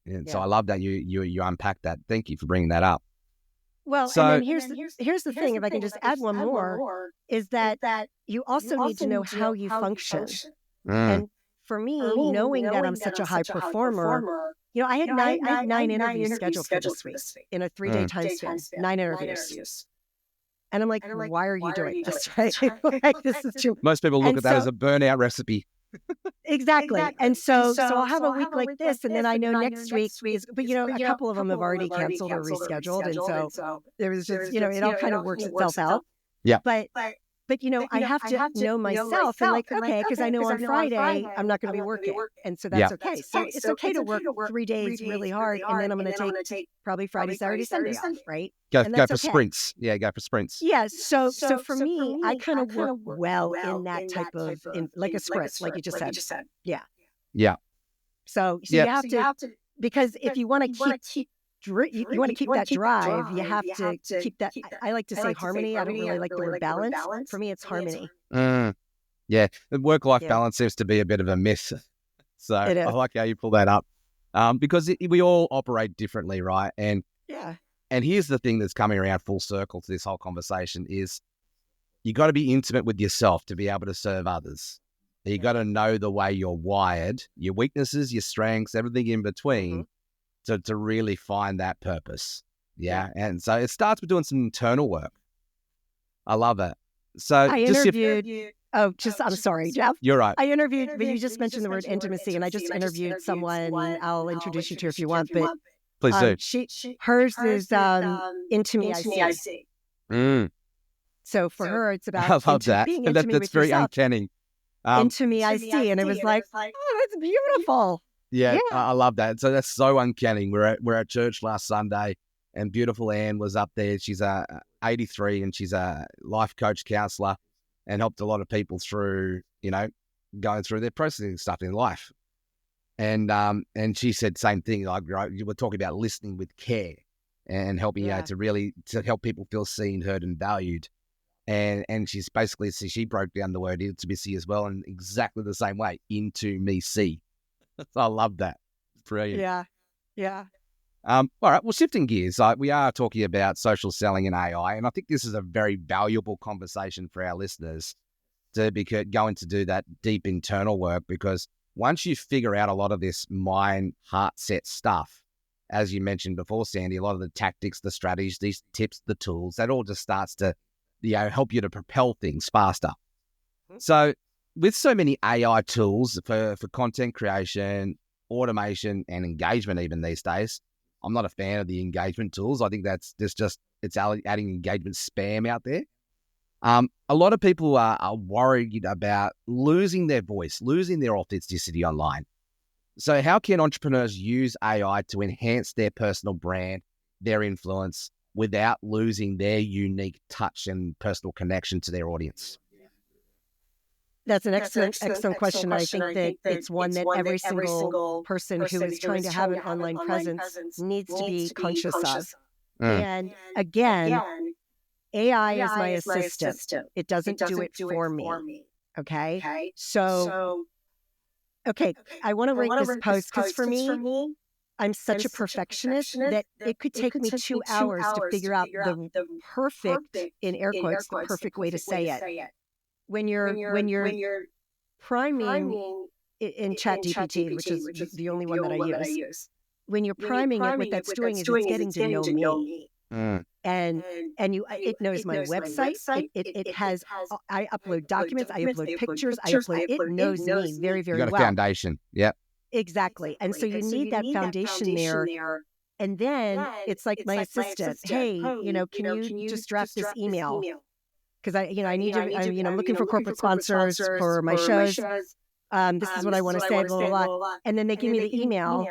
And so I love that you unpack that. Thank you for bringing that up. Well, and then here's the thing, if I can just add one more, is that you also need to know how you function. And for me, knowing that I'm such a high performer, I had 9 interviews scheduled for this week in a 3-day time span, 9 interviews. And I'm like, why are you doing this? Right? This is too. Most people look at that as a burnout recipe. Exactly. And so I'll have a week like this, and then I know next week is, but a couple of them have already canceled or rescheduled. And so there was just, it all kind of works itself out. Yeah. But, I have to know myself and okay, because I know on Friday I'm not going to be working. And so that's okay. So it's okay to work 3 days really hard, and then I'm going to take probably Friday, Saturday, Sunday off, right? Go for sprints. Yeah, go for sprints. Yeah. So for me, I kind of work well in that type of, like a sprint, like you just said. Yeah. Yeah. So Yep. you have to, because if you want to keep you want to keep that drive, you have to keep that. I like to say harmony. I don't really like the word balance. For me, it's harmony. Yeah, the work-life Yeah. balance seems to be a bit of a myth. So It is. I like how you pull that up, because we all operate differently, right? And Yeah. here's the thing that's coming around full circle to this whole conversation is you got to be intimate with yourself to be able to serve others. You got to know the way you're wired, your weaknesses, your strengths, everything in between, to really find that purpose. Yeah. And so it starts with doing some internal work. I love it. So I interviewed. I'm sorry, Jeff. You're right. I interviewed, but you just mentioned the word intimacy, and I just interviewed someone. I'll introduce you to if you want, but Please do. Hers is into me, I see. So for her, it's about I love that. being intimate That's with very yourself. uncanny. Into me, I see, and it was like, oh, that's beautiful. Yeah, I love that. So that's so uncanny. We're at church last Sunday, and beautiful Anne was up there. She's 83, and she's a life coach counselor, and helped a lot of people through, going through their processing stuff in life. And she said same thing. Like, right, you were talking about listening with care and helping to help people feel seen, heard, and valued. And she's basically, she broke down the word intimacy as well in exactly the same way. Into me, see. I love that. Brilliant. Yeah. All right. Well, shifting gears, we are talking about social selling and AI, and I think this is a very valuable conversation for our listeners to be going to do that deep internal work, because once you figure out a lot of this mind, heart set stuff, as you mentioned before, Sandee, a lot of the tactics, the strategies, these tips, the tools, that all just starts to help you to propel things faster. So with so many AI tools for content creation, automation, and engagement even these days, I'm not a fan of the engagement tools. I think it's adding engagement spam out there. A lot of people are worried about losing their voice, losing their authenticity online. So how can entrepreneurs use AI to enhance their personal brand, their influence, without losing their unique touch and personal connection to their audience? That's an excellent question. I think that it's one that every single person who is trying to have an online presence needs to be conscious of. And again, AI is my assistant. It doesn't do it for me. Okay? So, I want to rank this post because for me, I'm such a perfectionist that it could take me 2 hours to figure out the perfect, in air quotes, the perfect way to say it. When you're priming in ChatGPT, which is the only one that I use, when you're priming it, what that's doing is it's getting to know me. And it knows my website. It has, I upload documents, I upload pictures, it knows me very, very well. You got a foundation. Yep. Exactly. And so you need that foundation there. And then it's like my assistant. Hey, can you just draft this email? Because I need to, I'm looking for corporate sponsors for my shows. This is what I want to say, blah, blah, blah. And then they give me the email.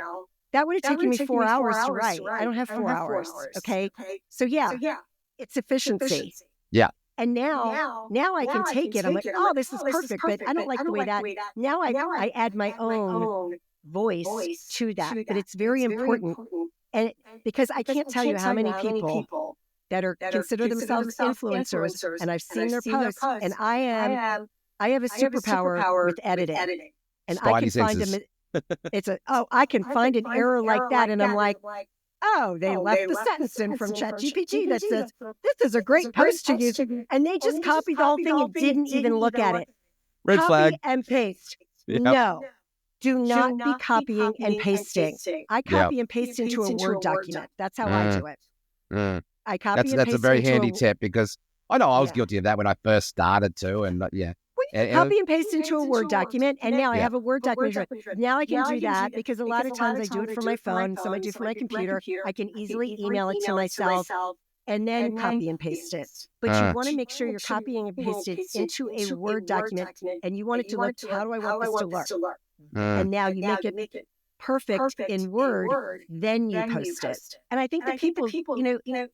That would have taken me 4 hours to write. I don't have 4 hours. Okay. So it's efficiency. Yeah. And now I can take it. I'm like, oh, this is perfect, but I don't like the way that. Now I add my own voice to that, but it's very important. And because I can't tell you how many people that consider themselves influencers, and I've seen their posts, and I have a superpower with editing, and I can find them. I can find an error like that, and I'm like, oh, they left the sentence in from ChatGPT that says, this is a great post to use, and they just copied the whole thing and didn't even look at it. Red flag. Copy and paste. Yep. No. Do not be copying and pasting. I copy and paste into a Word document. That's how I do it. I copy and paste. That's a very handy tip, because I know I was guilty of that when I first started too. And copy and paste into a Word document, and now I have a Word document. Now I can do that because a lot of times I do it from my phone, some I do from my computer. I can easily email it to myself and then copy and paste it. But you want to make sure you're copying and pasting it into a Word document, and you want it to look, how do I want this to look? And now you make it perfect in Word, then you post it. And I think that people,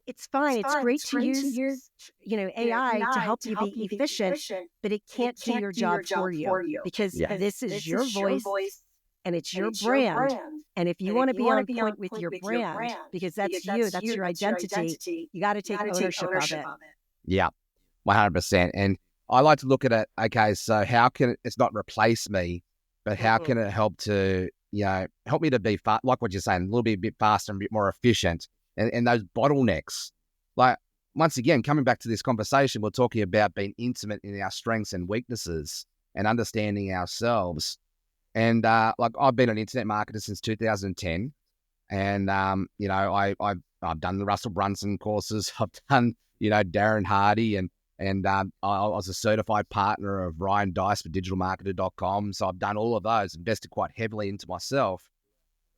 it's fine. It's great to use, AI to help you be efficient, but it can't do your job for you, because this is your voice. and it's your brand. And if you want to be on point with your brand, because that's you, that's your identity, you got to take ownership of it. Yeah, 100%. And I like to look at it, okay, so how can it's not replace me, but how can it help to, help me to be, like what you're saying, a little bit, a bit faster and a bit more efficient, and those bottlenecks. Like, once again, coming back to this conversation, we're talking about being intimate in our strengths and weaknesses and understanding ourselves. And like, I've been an internet marketer since 2010, and I've done the Russell Brunson courses. I've done Darren Hardy, and I was a certified partner of Ryan Dice for digitalmarketer.com. So I've done all of those, invested quite heavily into myself.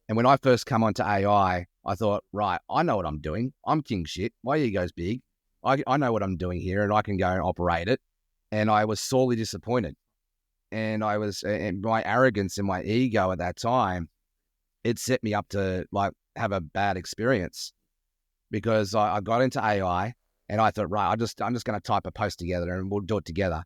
And when I first come onto AI, I thought, right, I know what I'm doing. I'm king shit. My ego's big. I know what I'm doing here, and I can go and operate it. And I was sorely disappointed. And my arrogance and my ego at that time, it set me up to like have a bad experience, because I got into AI and I thought, right, I'm just going to type a post together and we'll do it together.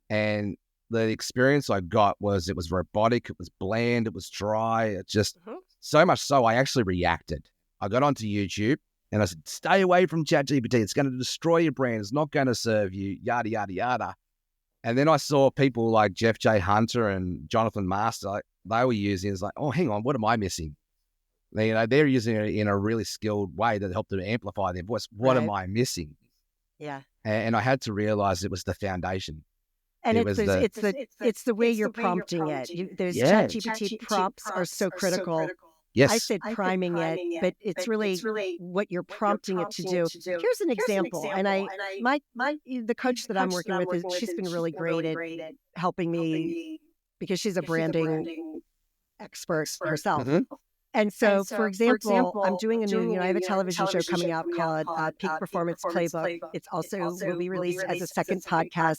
And the experience I got was, it was robotic, it was bland, it was dry. It just so much so I actually reacted. I got onto YouTube and I said, stay away from ChatGPT. It's going to destroy your brand. It's not going to serve you, yada, yada, yada. And then I saw people like Jeff J. Hunter and Jonathan Master, they were using it. It's like, oh, hang on, what am I missing? They're using it in a really skilled way that helped to amplify their voice. What am I missing? Yeah. And I had to realize it was the foundation. And it's the way you're prompting it. Those ChatGPT prompts are so critical. Yes. I said priming it, but it's really what you're prompting it to do. Here's an example. And the coach that I'm working with, she's been really great at helping me, because she's a branding expert herself. And so, for example, I'm doing a new, I have a television show coming out called Peak Performance Playbook. It's also will be released as a second podcast,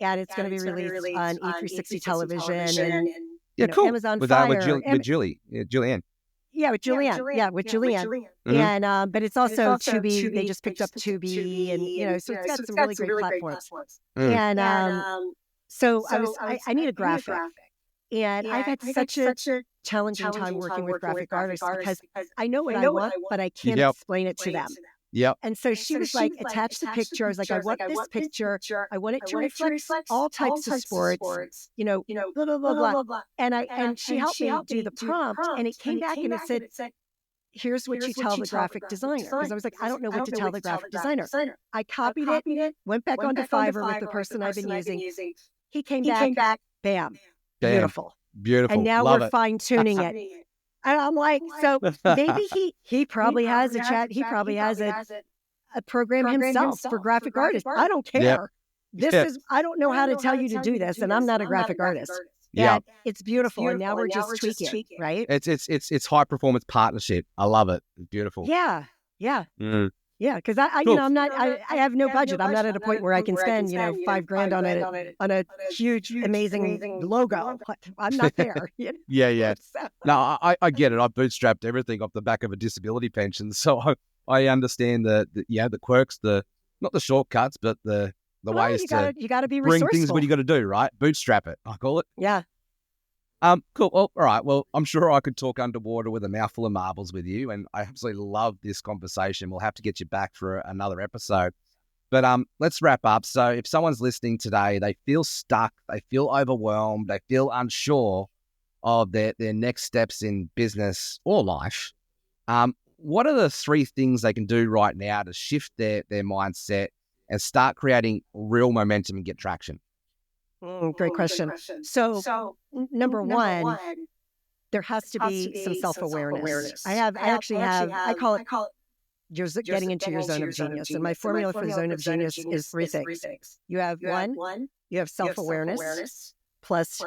and it's going to be released on E360 television and cool. Amazon with Fire. With Julianne. Yeah, with Julianne. Yeah, with Julianne. And but it's also Tubi. They just picked up Tubi, and so it's got some really great platforms. And so I need a graphic. And I've had such a challenging time working with graphic artists, because I know what I want, but I can't explain it to them. Yep. And so she was like, attach the picture. I was like, I want this picture. I want it to reflect all types of sports, blah, blah, blah, blah. And she helped me do the prompt, and it came back and it said, here's what you tell the graphic designer. Because I was like, I don't know what to tell the graphic designer. I copied it, went back onto Fiverr with the person I've been using. He came back, bam. Beautiful. And now we're fine tuning it. And I'm like, so maybe he probably has a chat. He probably has a program himself for graphic artists. I don't care. I don't know how to tell you to do this, and I'm not a graphic artist. Yeah, it's beautiful. And now we're just tweaking, right? It's high performance partnership. I love it. It's beautiful. Yeah. Yeah, because I'm not. I have no budget. I'm not at a point where I can spend $5,000 on a huge, amazing logo. I'm not there. Yeah. No, I get it. I bootstrapped everything off the back of a disability pension, so I understand the quirks, not the shortcuts, but the ways you got to be bring resourceful. things what you got to do, right? Bootstrap it, I call it. Yeah. Cool. Well, all right. Well, I'm sure I could talk underwater with a mouthful of marbles with you, and I absolutely love this conversation. We'll have to get you back for another episode. But let's wrap up. So if someone's listening today, they feel stuck, they feel overwhelmed, they feel unsure of their next steps in business or life, what are the 3 things they can do right now to shift their mindset and start creating real momentum and get traction? Great question. So number one, there has to be some self-awareness. I call it getting into your zone of genius. And my formula for the zone of genius is 3 things. You have you have self-awareness plus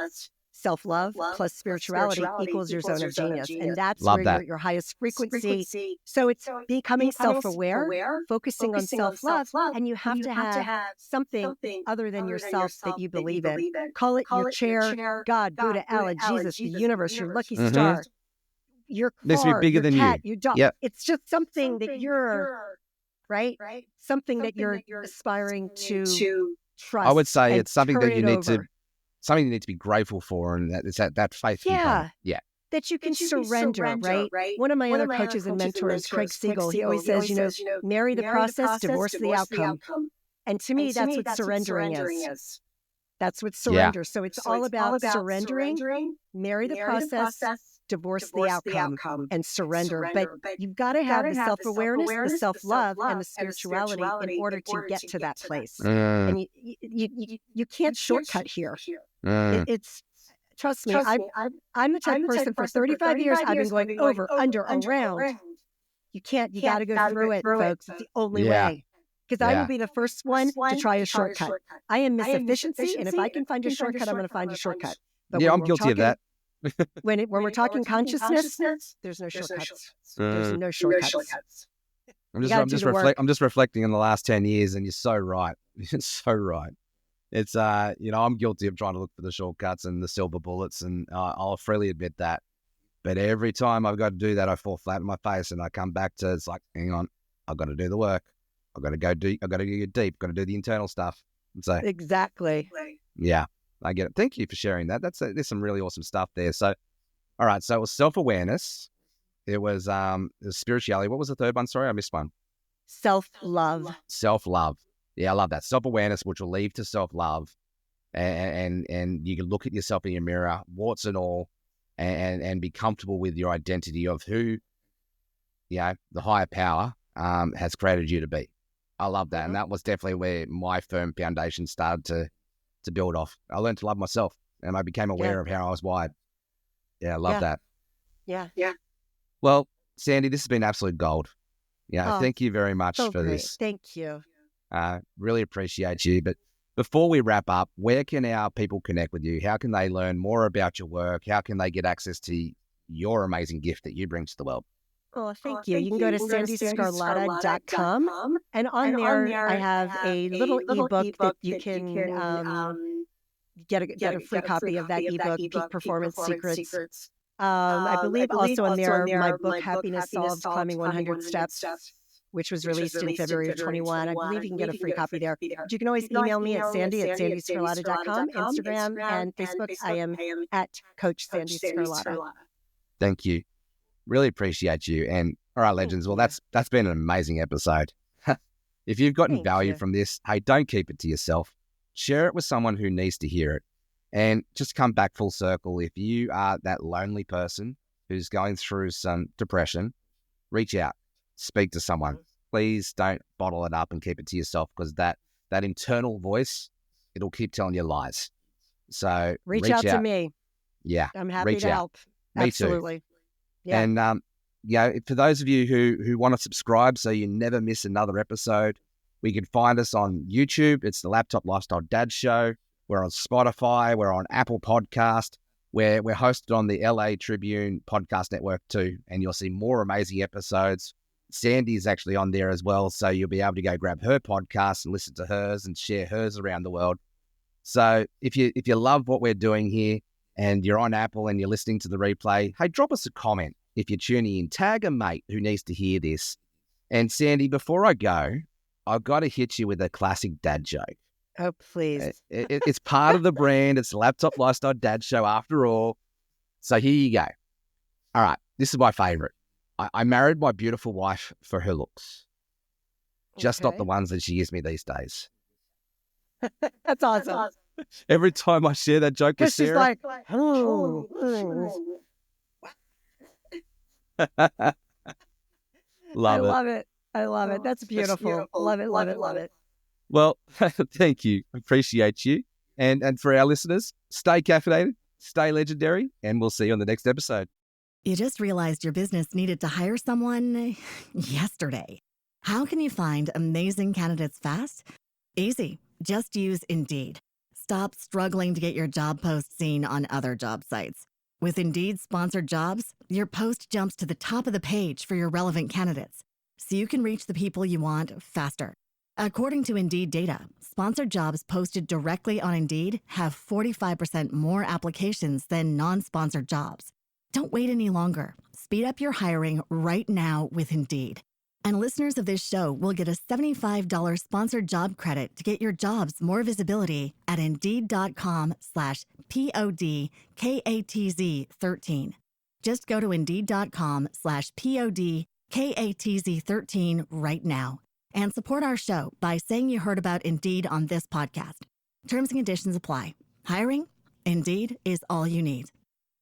self-love plus spirituality equals your zone of genius. And that's where you're at your highest frequency. So it's becoming self-aware, focusing on self-love, and you have to have something other than yourself that you believe in. Call it your chair, God, Buddha, Allah, Jesus, the universe, your lucky star, your car, bigger your than cat, you. your dog. Yep. It's just something that you're, right? Something that you're aspiring to trust. I would say it's something that you need to something you need to be grateful for, and it's that faith component. Yeah. That you can surrender, right? One of my other coaches and mentors, Craig Siegel, he always says, marry the process, divorce the outcome. And to me, that's what surrendering is. That's what surrender. So it's all about surrendering, marry the process, divorce the outcome, and surrender. But you've got to have the self-awareness, the self-love, and the spirituality in order to get to that place. And you can't shortcut here. It's trust me, I'm the type of person for 35 years I've been going over, under, around. You can't. You got to go through it, folks. It's the only way. Because I will be the first one to try a shortcut. I am Miss Efficiency, and if I can find a shortcut, I'm going to find a shortcut. But I'm guilty of that. when we're talking consciousness, there's no shortcuts. There's no shortcuts. I'm just reflecting on the last 10 years, and you're so right. You're so right. It's I'm guilty of trying to look for the shortcuts and the silver bullets, and I'll freely admit that. But every time I've got to do that, I fall flat on my face, and I come back to, it's like, hang on, I've got to do the work. I've got to go deep. I've got to get deep. Got to do the internal stuff. And so exactly. Yeah, I get it. Thank you for sharing that. There's some really awesome stuff there. So, all right. So it was self-awareness. It was spirituality. What was the third one? Sorry, I missed one. Self-love. Self-love. Yeah, I love that. Self-awareness, which will lead to self-love, and you can look at yourself in your mirror, warts and all, and be comfortable with your identity of who, the higher power has created you to be. I love that. And that was definitely where my firm foundation started to build off. I learned to love myself, and I became aware of how I was wired. Yeah, I love that. Yeah. Well, Sandee, this has been absolute gold. Thank you very much for this. Thank you. Really appreciate you. But before we wrap up, where can our people connect with you? How can they learn more about your work? How can they get access to your amazing gift that you bring to the world? Oh, thank you. You can go to sandeesgarlata.com, and on there I have a little ebook that you can get a free copy of that ebook, Peak Performance Secrets. I believe also on there my book, Happiness Solved, Climbing 100 Steps, which was released in February of 21. I believe you can get a free copy there. But you can always email me at sandeesgarlata.com, Instagram and Facebook. I am at Coach Sandee Sgarlata. Thank you. Really appreciate you. And all right, legends. Well, that's been an amazing episode. If you've gotten value from this, hey, don't keep it to yourself. Share it with someone who needs to hear it. And just come back full circle. If you are that lonely person who's going through some depression, reach out, speak to someone. Please don't bottle it up and keep it to yourself, because that internal voice, it'll keep telling you lies. So reach out to me. Yeah. I'm happy to help. Me Absolutely. too. Yeah. And, for those of you who want to subscribe so you never miss another episode, we can find us on YouTube. It's the Laptop Lifestyle Dad Show. We're on Spotify. We're on Apple Podcast. We're hosted on the LA Tribune Podcast Network too. And you'll see more amazing episodes. Sandee is actually on there as well. So you'll be able to go grab her podcast and listen to hers and share hers around the world. So if you love what we're doing here, and you're on Apple and you're listening to the replay, hey, drop us a comment. If you're tuning in, tag a mate who needs to hear this. And Sandee, before I go, I've got to hit you with a classic dad joke. Oh, please. It's part of the brand. It's the Laptop Lifestyle Dad Show after all. So here you go. All right. This is my favorite. I married my beautiful wife for her looks. Just not the ones that she gives me these days. That's awesome. Every time I share that joke with Sarah, she's like, oh. love it. I love it. That's beautiful. Love it. Well, thank you. Appreciate you. And for our listeners, stay caffeinated, stay legendary, and we'll see you on the next episode. You just realized your business needed to hire someone yesterday. How can you find amazing candidates fast? Easy. Just use Indeed. Stop struggling to get your job post seen on other job sites. With Indeed sponsored jobs, your post jumps to the top of the page for your relevant candidates, so you can reach the people you want faster. According to Indeed data, sponsored jobs posted directly on Indeed have 45% more applications than non-sponsored jobs. Don't wait any longer. Speed up your hiring right now with Indeed. And listeners of this show will get a $75 sponsored job credit to get your jobs more visibility at Indeed.com/PODKATZ13. Just go to Indeed.com/PODKATZ13 right now and support our show by saying you heard about Indeed on this podcast. Terms and conditions apply. Hiring? Indeed is all you need.